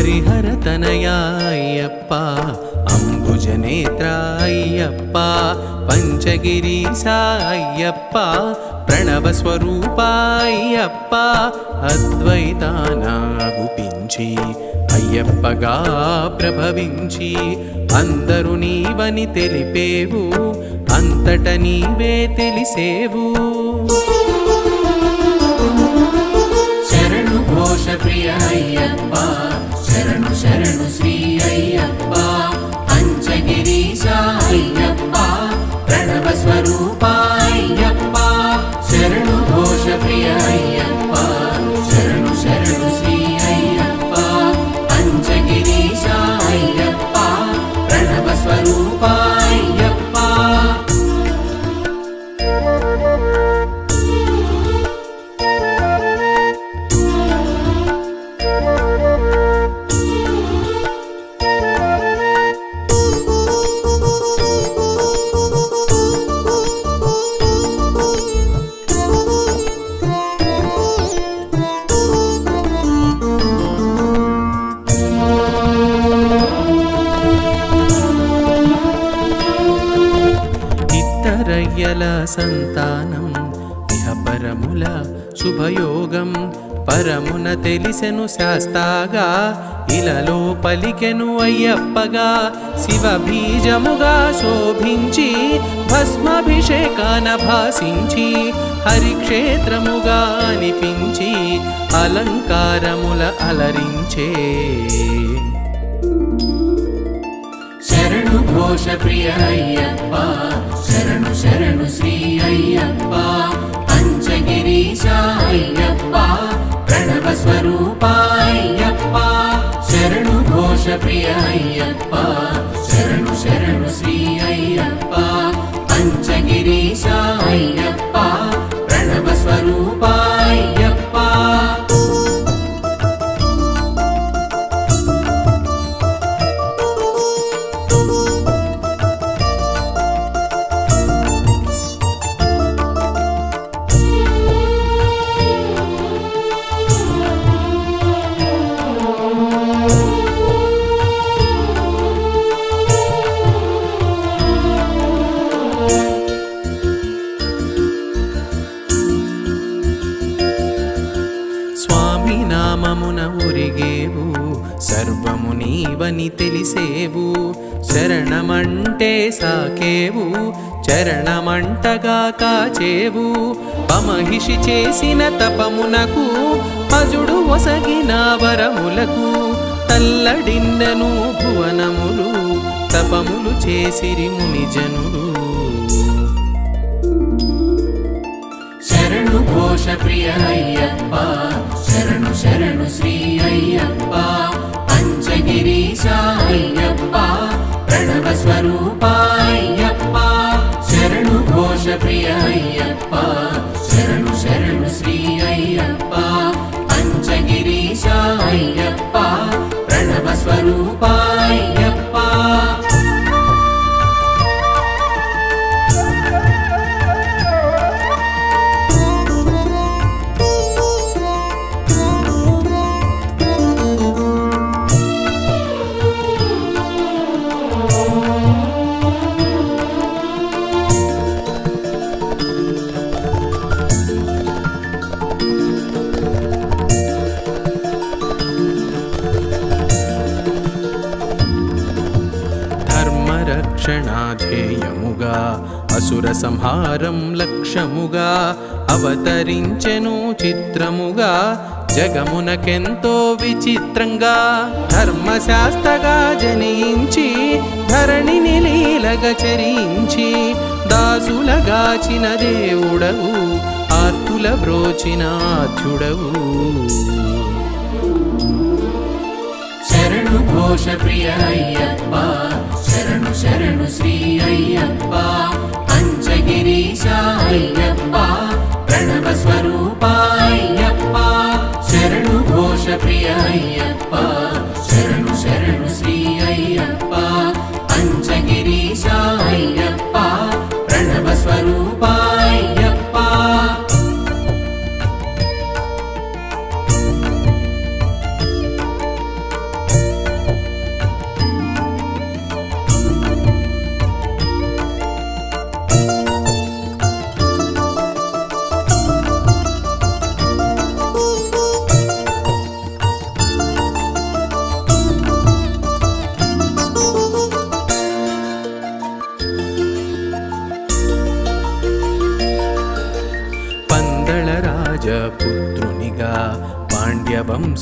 హరిహర తనయాయ్యప్ప అంబుజనేత్రాయ్యప్ప పంచగిరీశాయ్యప్ప ప్రణవస్వరూపాయ్యప్ప అద్వైతానాగుపించి అయ్యప్పగా ప్రభవించి అందరు నీవని తెలిపేవు అంతట నీవే తెలిసేవు శరణు ఘోష ప్రియ అయ్యప్ప శరణు శరణు శ్రీ అయ్యప్ప పంచగిరీశ అయ్యప్ప ప్రణవ స్వరూప అయ్యప్ప శరణు ఘోష ప్రియ అయ్యప్ప శరణు శరణు శ్రీ అయ్యప్ప పంచగిరీశ అయ్యప్ప ప్రణవ స్వరూప అయ్యప్ప ఇత్తరయ్యల సంతానం ఇహ పరముల శుభయోగం పరమున తెలిసెను శాస్తాగా ఇలలో పలికెను అయ్యప్పగా శివ బీజముగా శోభించి భస్మాభిషేకాన భాసించి హరిక్షేత్రముగా అనిపించి అలంకారముల అలరించే శరణు ఘోష ప్రియ అయ్యప్ప శరణు శరణు శ్రీ అయ్యప్ప పంచగిరీశ అయ్యప్ప ప్రణవ స్వరూప అయ్యప్ప శరణు ఘోష ప్రియ అయ్యప్ప శరణు శరణు శ్రీ అయ్యప్ప పంచగిరీశ అయ్యప్ప ప్రణవ స్వరూప అయ్యప్ప స్వామి నామమున ఉరిగేవు సర్వము నీవని తెలిసేవు శరణమంటే సాకేవు చరణమంటగా కాచేవు పమహిషి చేసిన తపమునకు అజుడు ఒసగిన వరములకు తల్లడిన్నను భువనములు తపములు చేసిరి మునిజనులు శరణు ఘోష ప్రియ అయ్యప్ప శరణు శరణు శ్రీ అయ్యప్ప పంచగిరీశ అయ్యప్ప ప్రణవ స్వరూప అయ్యప్ప శరణు ఘోష ప్రియ అయ్యప్ప శరణు శరణు శ్రీ అయ్యప్ప పంచగిరీశ అయ్యప్ప ప్రణవ స్వరూప అయ్యప్ప రక్షణాధేయముగా అసుర సంహారం లక్ష్యముగా అవతరించెను చిత్రముగా జగమునకెంతో విచిత్రంగా ధర్మశాస్త్రగా జనించి ధరణిని లీలగా చరించి దాసులగాచిన దేవుడవు ఆర్తుల బ్రోచిన ఆద్యుడవు శరణు ఘోష ప్రియ అయ్యప్ప శరణు శరణు శ్రీ అయ్యప్ప పంచగిరీశ అయ్యప్ప ప్రణవ స్వరూప అయ్యప్ప శరణు ఘోష ప్రియ అయ్యప్ప శరణు శరణు శ్రీ అయ్యప్ప పంచగిరీశ అయ్యప్ప ప్రణవ స్వరూప అయ్యప్ప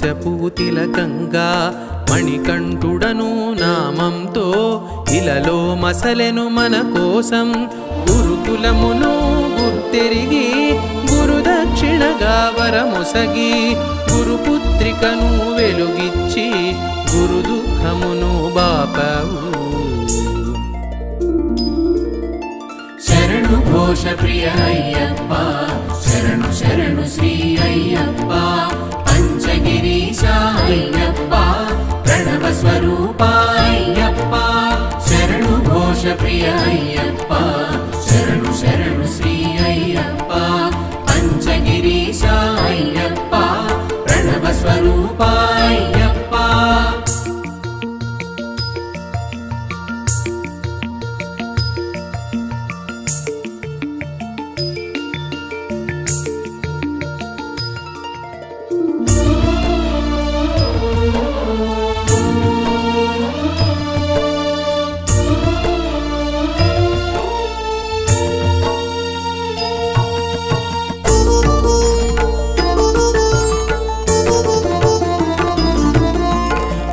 వంశపు తిలకంగా మణికంఠుడను నామంతో ఇలలో మసలెను మన కోసం గురుకులమును గుర్తెరిగి గురుదక్షిణగా వరమొసగి గురుపుత్రికను వెలుగిచ్చి గురు దుఃఖమును బాపవు శరణు ఘోష ప్రియ అయ్యప్ప శరణు శరణు శ్రీ అయ్యప్ప పంచగిరీశ అయ్యప్ప ప్రణవ స్వరూప అయ్యప్ప శరణు ఘోష ప్రియ అయ్యప్ప శరణు శరణు శ్రీ అయ్యప్ప పంచగిరీశ అయ్యప్ప ప్రణవ స్వరూప అయ్యప్ప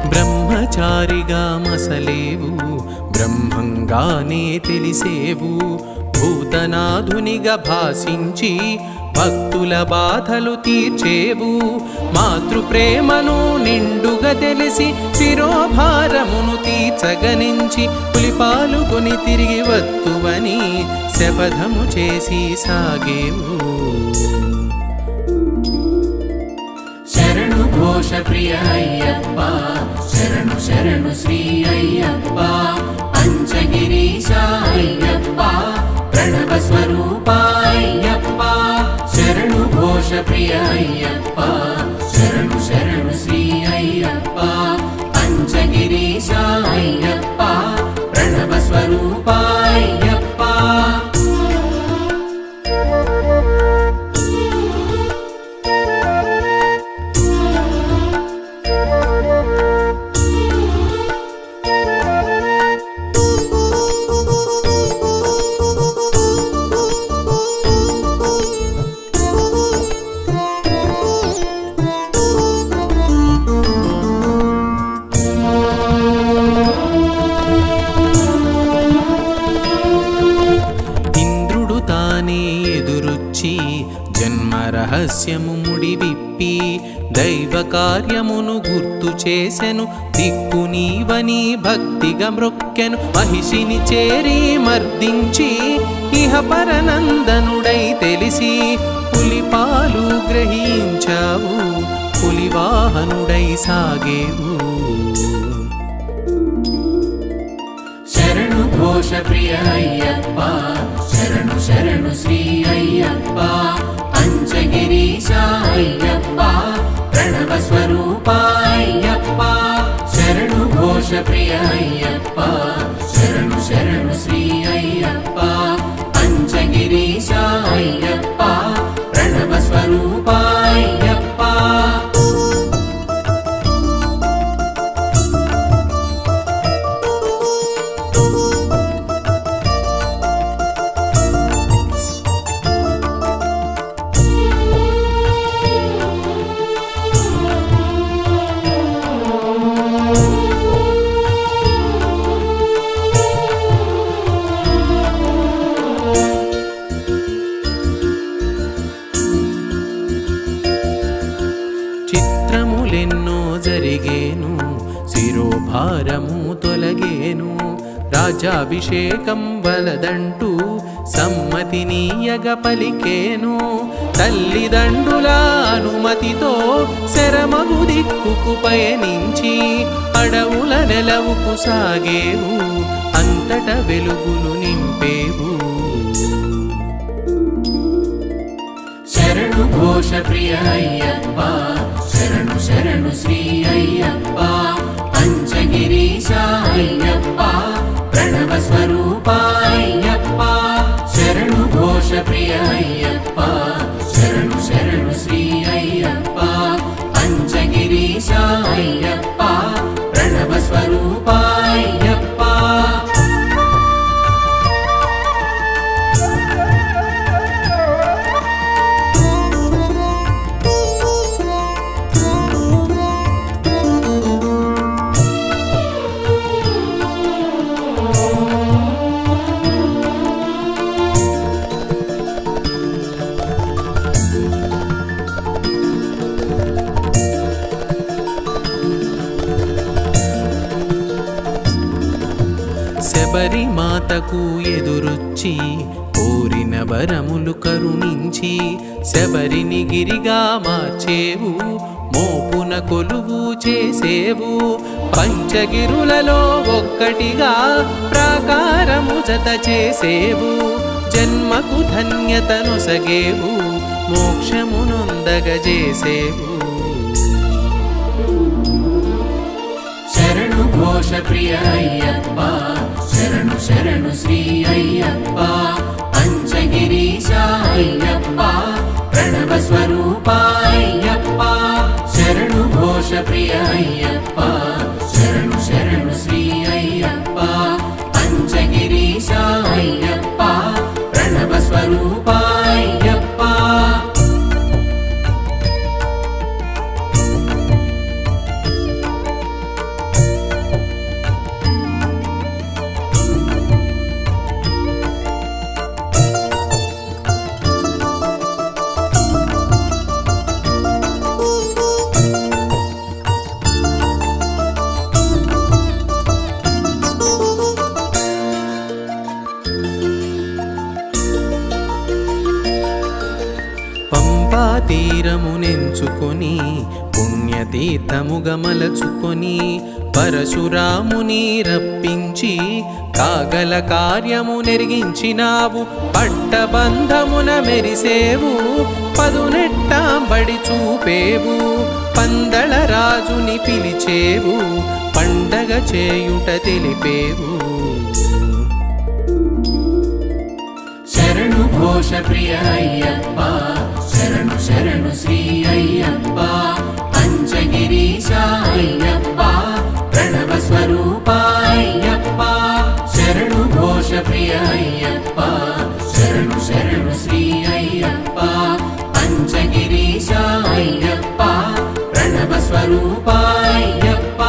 బ్రహ్మచారిగా మసలేవు బ్రహ్మంగానే తెలిసేవు భూతనాథునిగా భాసించి భక్తుల బాధలు తీర్చేవు మాతృప్రేమను నిండుగా తెలిసి శిరోభారమును తీర్చగనించి పులిపాలుకొని తిరిగి వత్తువని శపథము చేసి సాగేవు శరణు ఘోష ప్రియ అయ్యప్ప శరణు శరణు శ్రీ అయ్యప్ప పంచగిరీశ అయ్యప్ప ప్రణవ స్వరూప అయ్యప్ప శరణు ఘోష ప్రియ అయ్యప్ప శరణు శరణు శ్రీ అయ్యప్ప పంచగిరీశ అయ్యప్ప ప్రణవ స్వరూప అయ్యప్ప జన్మ రహస్యము ముడివిప్పి దైవ కార్యమును గుర్తు చేసెను దిక్కు నీవని భక్తిగా మ్రొక్కెను మహిషిని చేరి మర్దించి ఇహ పరనందనుడై తెలిసి పులిపాలు గ్రహించావు పులివాహనుడై సాగేవు శరణు ఘోష ప్రియ అయ్యప్ప శరణు శరణు శ్రీ అయ్యప్ప పంచగిరీశ అయ్యప్ప ప్రణవ స్వరూప అయ్యప్ప శరణు ఘోష ప్రియ అయ్యప్ప శరణు శరణు శ్రీ అయ్యప్ప పంచగిరీశ అయ్యప్ప ప్రణవ స్వరూప అయ్యప్ప చిత్రములెన్నో జరిగేను శిరోభారము తొలగేను రాజాభిషేకం వలదంటూ సమ్మతినీయగ పలికేను తల్లిదండ్రుల అనుమతితో శరమగు దిక్కుకు పయనించి అడవుల నెలవుకు సాగేవు అంతట వెలుగులు నింపేవు శరణు ఘోష ప్రియ అయ్యప్ప శరణు శరణు శ్రీ అయ్యప్ప పంచగిరీశ అయ్యప్ప ప్రణవ స్వరూప అయ్యప్ప శరణు ఘోష ప్రియ అయ్యప్ప శరణు శరణు శ్రీ అయ్యప్ప పంచగిరీశ అయ్యప్ప ప్రణవ స్వరూప అయ్యప్ప శబరి మాతకు ఎదురొచ్చి కోరిన వరములు కరుణించి శబరిని గిరిగా మార్చేవు మోపున కొలువు చేసేవు పంచగిరులలో ఒక్కటిగా ప్రాకారము జత చేసేవు జన్మకు ధన్యతనొసగేవు మోక్షమునొందగజేసేవు శరణు ఘోష ప్రియ అయ్యప్ప శరణు శరణు శ్రీ అయ్యప్ప పంచగిరీశ అయ్యప్ప ప్రణవ స్వరూప అయ్యప్ప శరణు ఘోష ప్రియ అయ్యప్ప శరణు శరణు శ్రీ అయ్యప్ప పంచగిరీశ అయ్యప్ప ప్రణవ స్వరూప అయ్యప్ప పంపా తీరమునెంచుకొని పుణ్యతీర్థముగా మలచుకొని పరశురాముని రప్పించి కాగల కార్యము నెరిగించినావు పట్టబంధమున మెరిసేవు పదునెట్టాంబడి చూపేవు పందళ రాజుని పిలిచేవు పండగ చేయుట తెలిపేవు శరణు ఘోష ప్రియ అయ్యప్ప శరణు శరణు శ్రీ అయ్యప్ప పంచగిరీశ అయ్యప్ప ప్రణవ స్వరూప అయ్యప్ప శరణు ఘోష ప్రియ అయ్యప్ప శరణు శరణు శ్రీ అయ్యప్ప పంచగిరీశ అయ్యప్ప ప్రణవ స్వరూప అయ్యప్ప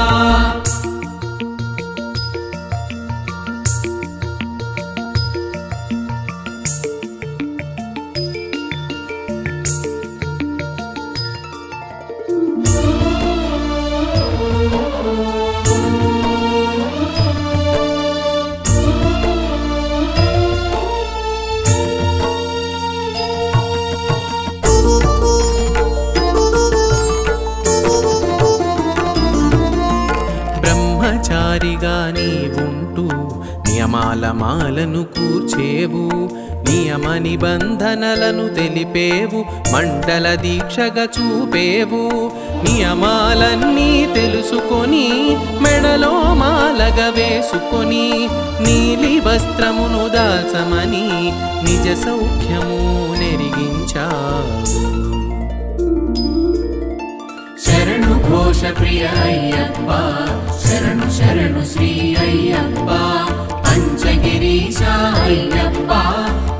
బ్రహ్మచారిగా నీవుంటూ నియమాల మాలను కూర్చేవు నియమ నిబంధనలను తెలిపేవు మండల దీక్షగా చూపేవు నియమాలన్నీ తెలుసుకొని మెడలో మాలగా వేసుకొని నీలి వస్త్రమును దాల్చమని నిజ సౌఖ్యము నెరిగించావు శరణు ఘోష ప్రియ అయ్యప్ప శరణు శరణు శ్రీ అయ్యప్ప పంచగిరీశ అయ్యప్ప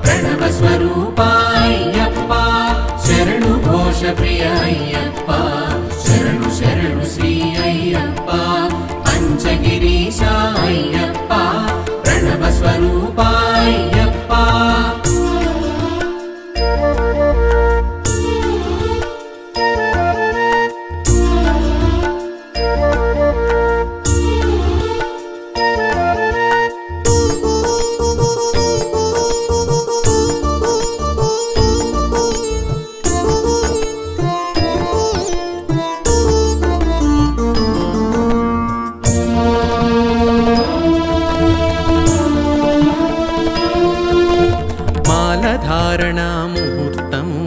ప్రణవ స్వరూప అయ్యప్ప శరణు ఘోష ప్రియ అయ్యప్ప శరణు శరణు శ్రీ అయ్యప్ప పంచగిరీశ అయ్యప్ప ప్రణవ స్వరూప అయ్యప్ప మాలధారణ ముహూర్తము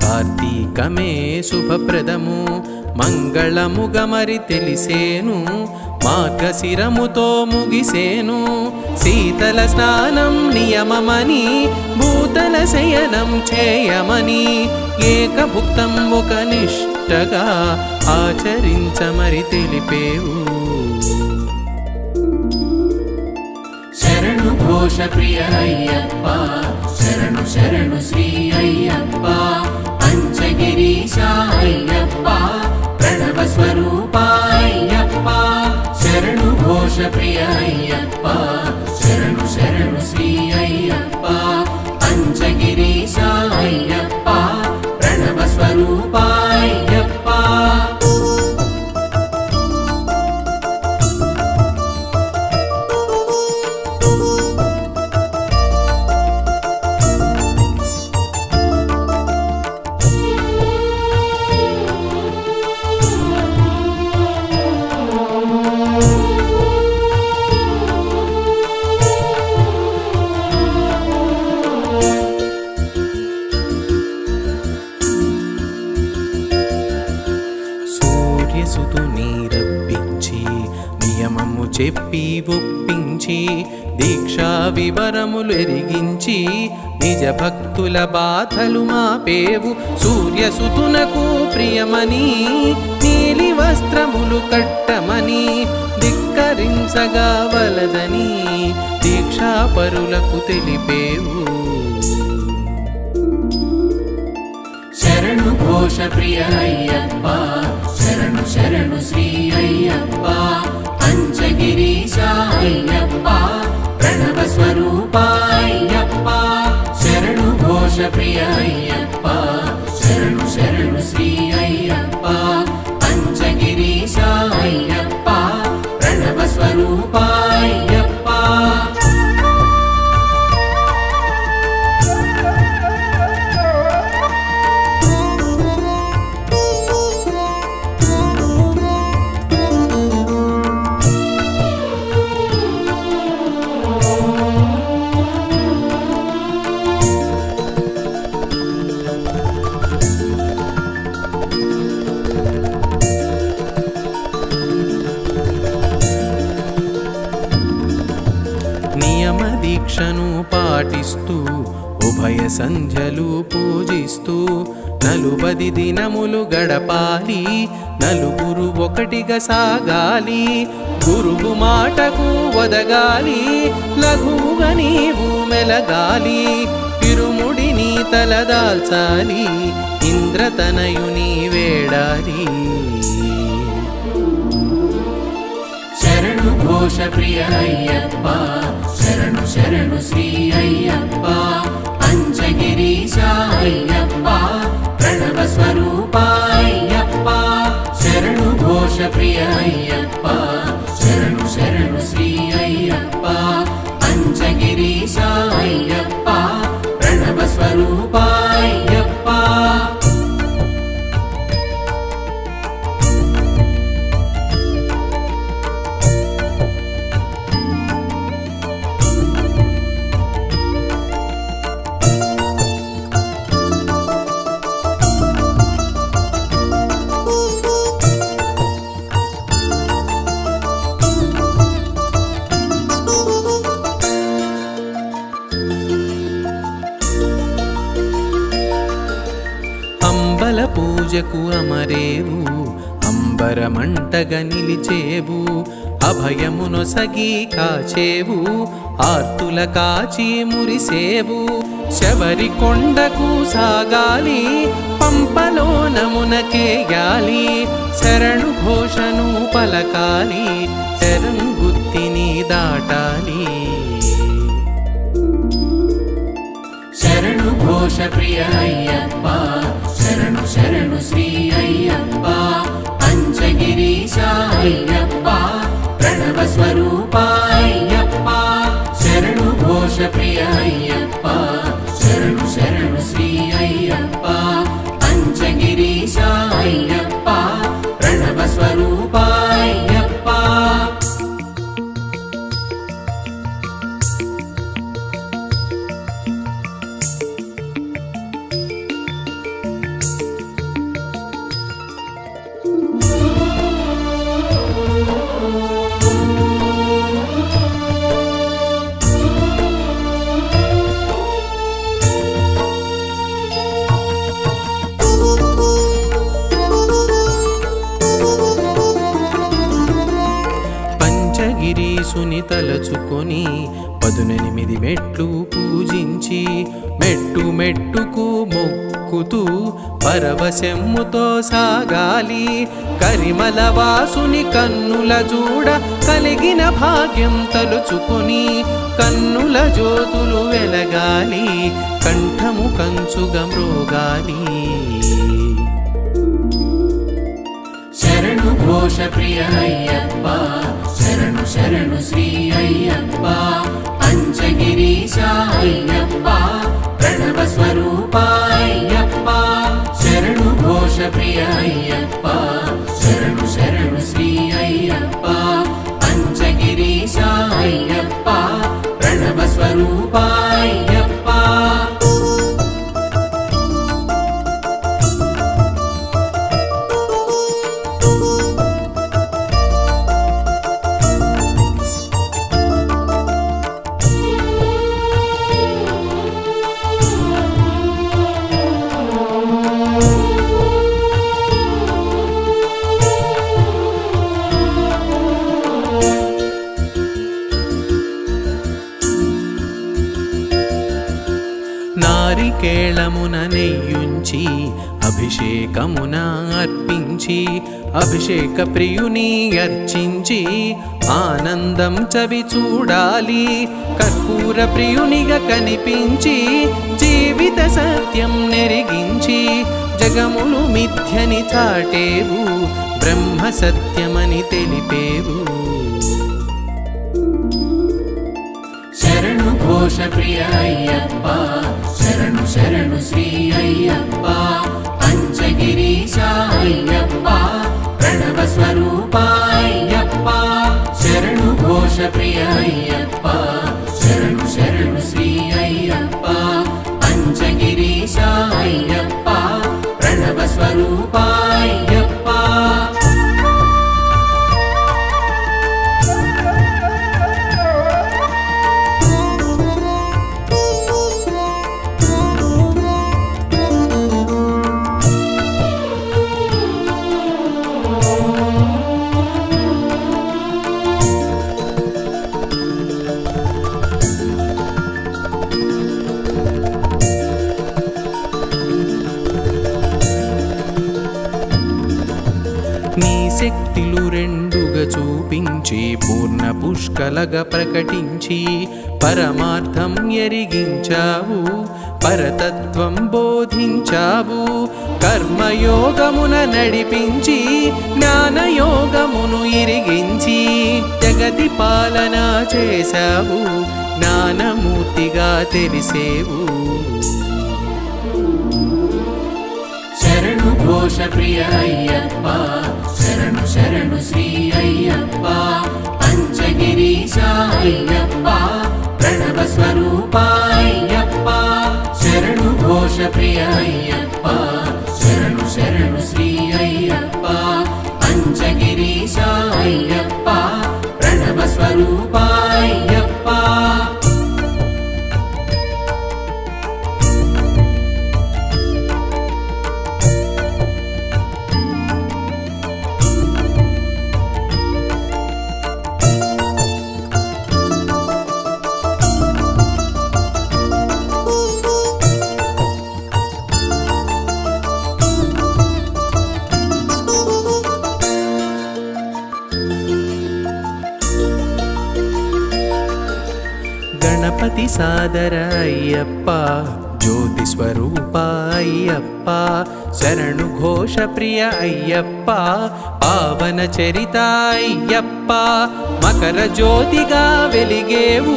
కార్తీకమే శుభప్రదము మంగళముగా మరి తెలిసేను మార్గశిరముతో ముగిసేను శీతల స్నానం నియమమని భూతల శయనం చేయమని ఏకభుక్తం ఒక నిష్టగా ఆచరించమరి తెలిపేవు శరణు ఘోష ప్రియ అయ్యప్ప శరణు శరణు శ్రీ అయ్యప్ప పంచగిరీశ అయ్యప్ప ప్రణవ స్వరూప అయ్యప్ప శరణు ఘోష ప్రియ అయ్యప్ప శరణు శరణు శ్రీ అయ్యప్ప పంచగిరీశ అయ్యప్ప ప్రణవ స్వరూప అయ్యప్ప చెప్పి ఒప్పించి దీక్షా వివరములు ఎరిగించి నిజ భక్తుల బాధలు మాపేవు సూర్యసుతునకు ప్రియమని నీలి వస్త్రములు కట్టమని ధిక్కరించగా వలదని దీక్షాపరులకు తెలిపేవు. శరణు ఘోష ప్రియ అయ్యప్ప శరణు శరణు శ్రీ అయ్యప్ప పంచగిరీశ అయ్యప్ప ప్రణవ స్వరూప అయ్యప్ప శరణు ఘోష ప్రియ అయ్యప్ప శరణు శరణు శ్రీ అయ్యప్ప పంచగిరీశ అయ్యప్ప ప్రణవ స్వరూప అయ్యప్ప. నియమ దీక్షను పాటిస్తూ ఉభయ సంధ్యలు పూజిస్తూ 40 దినములు గడపాలి నలుగురు ఒకటిగా సాగాలి గురువు మాటకు వదగాలి లఘువుగా నీవు మెలగాలి ఇరుముడిని తలదాల్చాలి ఇంద్రతనయుని వేడాలి. శరణు ఘోష ప్రియ అయ్యప్ప శరణు శరణు శ్రీ అయ్యప్ప పంచగిరీశ అయ్యప్ప ప్రణవ స్వరూప అయ్యప్ప శరణు ఘోష ప్రియ అయ్యప్ప శరణు శరణు శ్రీ అయ్యప్ప పంచగిరీశ అయ్యప్ప ప్రణవ స్వరూప అయ్యప్ప. అంబల పూజకు అమరేవు అంబరమంటగా నిలిచేవు అభయమునొసగి కాచేవు ఆర్తుల కాచి మురిసేవు శబరి కొండకు సాగాలి పంపలో నమునకేయాలి శరణు ఘోషను పలకాలి శరంగుత్తిని దాటాలి. శరణు ఘోష ప్రియ అయ్యప్ప శరణు శరణు శ్రీ అయ్యప్ప పంచగిరీశ అయ్యప్ప ప్రణవ స్వరూప అయ్యప్ప శరణు ఘోష ప్రియ అయ్యప్ప శరణు శరణు శ్రీ అయ్యప్ప పంచగిరీశ అయ్యప్ప ప్రణవ స్వరూప అయ్యప్ప. పంచగిరీసుని తలచుకొని 18 మెట్లు పూజించి మెట్టు మెట్టుకు మొక్కుతూ పరవశమ్ముతో సాగాలి కరిమల వాసుని కన్నుల చూడ కలిగిన భాగ్యం తలుచుకొని కన్నుల జ్యోతులు వెలగాలి కంఠము కంచుగా మ్రోగాలి. శరణు ఘోష ప్రియ అయ్యప్ప శరణు శరణు శ్రీ అయ్యప్ప పంచగిరీశ అయ్యప్ప ప్రణవ స్వరూప అయ్యప్ప శరణు ఘోష ప్రియ అయ్యప్ప శరణు శరణు శ్రీ అయ్యప్ప పంచగిరీశ అయ్యప్ప ప్రణవ స్వరూప అయ్యప్ప. నారికేళమున నెయ్యుంచి అభిషేకమున అర్పించి అభిషేక ప్రియుని అర్చించి ఆనందం చవి చూడాలి కర్పూర ప్రియునిగా కనిపించి జీవిత సత్యం నెరిగించి జగములు మిథ్యని చాటేవు బ్రహ్మ సత్యమని తెలిపేవు శరణు ఘోష ప్రియ అయ్యప్ప శరణు శరణు శ్రీ అయ్యప్ప పంచగిరీశ అయ్యప్ప ప్రణవ స్వరూప అయ్యప్ప శరణు ఘోష ప్రియ అయ్యప్ప శరణు శరణు శ్రీ అయ్యప్ప పంచగిరీశ అయ్యప్ప ప్రణవ స్వరూప అయ్యప్ప నీ శక్తిలు రెండుగా చూపించి పూర్ణ పుష్కలగా ప్రకటించి పరమార్థం ఎరిగించావు పరతత్వం బోధించావు కర్మయోగమున నడిపించి జ్ఞానయోగమును ఇరిగించి జగతి పాలన చేశావు జ్ఞానమూర్తిగా తెలిసేవు శరణు ఘోష ప్రియ అయ్యప్ప శరణు శరణు శ్రీ అయ్యప్ప పంచగిరీశ అయ్యప్ప ప్రణవ స్వరూప అయ్యప్ప శరణు ఘోష ప్రియ అయ్యప్ప శరణు శరణు శ్రీ అయ్యప్ప పంచగిరీశ అయ్యప్ప ప్రణవ స్వరూప అయ్యప్ప గణపతి సాదర అయ్యప్ప జ్యోతి స్వరూప అయ్యప్ప శరణు ఘోష ప్రియ అయ్యప్ప పావన చరిత అయ్యప్ప మకర జ్యోతిగా వెలిగేవు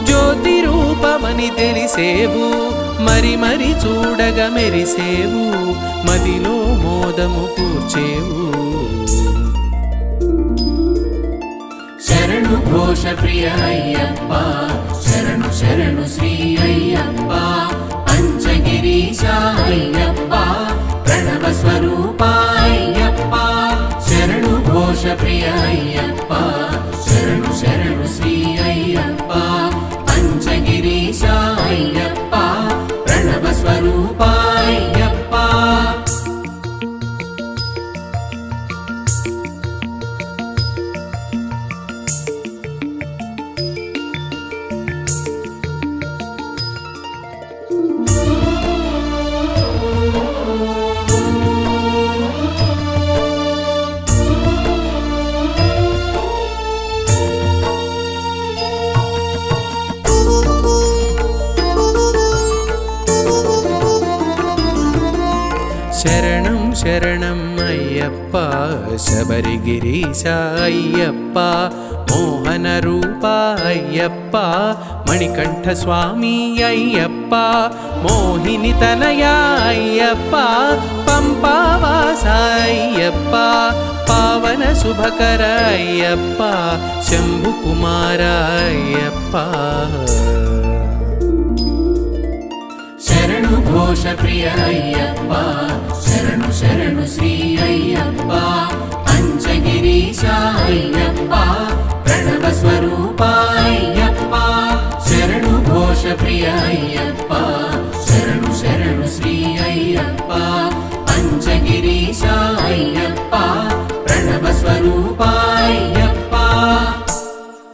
జ్యోతి రూపమని తెలిసేవు మరి మరి చూడగా మెరిసేవు మదిలో మోదము కూర్చేవు శరణు ఘోష ప్రియ అయ్యప్ప శరణు శరణు శ్రీ అయ్యప్ప పంచగిరీశ అయ్యప్ప ప్రణవ స్వరూప అయ్యప్ప శరణు ఘోష ప్రియ అయ్యప్ప శరణు శరణు శ్రీ అయ్యప్ప పంచగిరీశ అయ్యప్ప ప్రణవ స్వరూప అయ్యప్ప శరణం శరణం అయ్యప్ప శబరిగిరీశ అయ్యప్ప మోహన రూప అయ్యప్ప మణికంఠ స్వామి అయ్యప్ప మోహిని తనయ అయ్యప్ప పంపావాస అయ్యప్ప పావన శుభకర అయ్యప్ప శంభు కుమార అయ్యప్ప శరణు ఘోష ప్రియ అయ్యప్ప శరణు శరణు శ్రీ అయ్యప్ప పంచగిరీశ అయ్యప్ప